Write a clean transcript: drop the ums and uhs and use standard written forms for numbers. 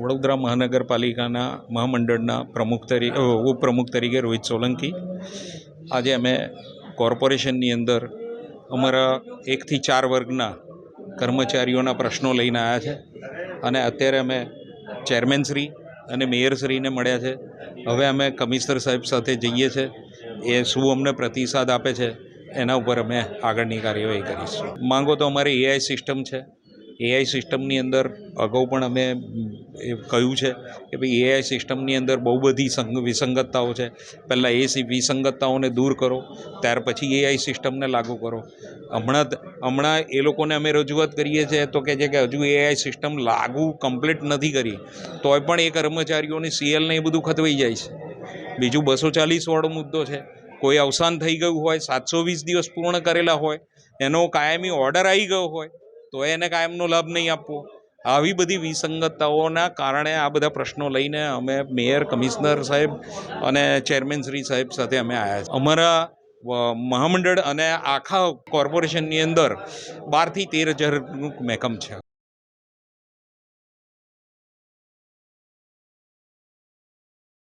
વડોદરા મહાનગરપાલિકાના મહામંડળના ઉપપ્રમુખ તરીકે રોહિત સોલંકી। આજે અમે કોર્પોરેશનની અંદર અમારા 1 થી 4 વર્ગના કર્મચારીઓના પ્રશ્નો લઈને આવ્યા છે અને અત્યારે અમે ચેરમેનશ્રી અને મેયરશ્રીને મળ્યા છે। હવે અમે કમિશનર સાહેબ સાથે જઈએ છીએ, એ શું અમને પ્રતિસાદ આપે છે એના ઉપર અમે આગળની કાર્યવાહી કરીશું। માંગો તો અમારી એઆઈ સિસ્ટમ છે। એઆઈ સિસ્ટમની અંદર અગાઉ પણ અમે કહ્યું છે કે ભાઈ એઆઈ સિસ્ટમની અંદર બહુ બધી વિસંગતતાઓ છે। પહેલાં એ વિસંગતતાઓને દૂર કરો, ત્યાર પછી એઆઈ સિસ્ટમને લાગુ કરો। હમણાં એ લોકોને અમે રજૂઆત કરીએ છીએ તો કહે છે કે હજુ એઆઈ સિસ્ટમ લાગુ કમ્પ્લીટ નથી કરી, તોય પણ એ કર્મચારીઓની સીએલને એ બધું ખતવાઈ જાય છે। બીજું 240 વાળો મુદ્દો છે, કોઈ અવસાન થઈ ગયું હોય, 720 દિવસ પૂર્ણ કરેલા હોય, એનો કાયમી ઓર્ડર આવી ગયો હોય તો એને કાયમનો લાભ નહીં આપવો। આવી બધી વિસંગતતાઓના કારણે આ બધા પ્રશ્નો લઈને અમે મેયર, કમિશનર સાહેબ અને ચેરમેન શ્રી સાહેબ સાથે અમે આવ્યા છીએ। અમારા મહામંડળ અને આખા કોર્પોરેશનની અંદર 12 થી 13 હજારનું મહેકમ છે।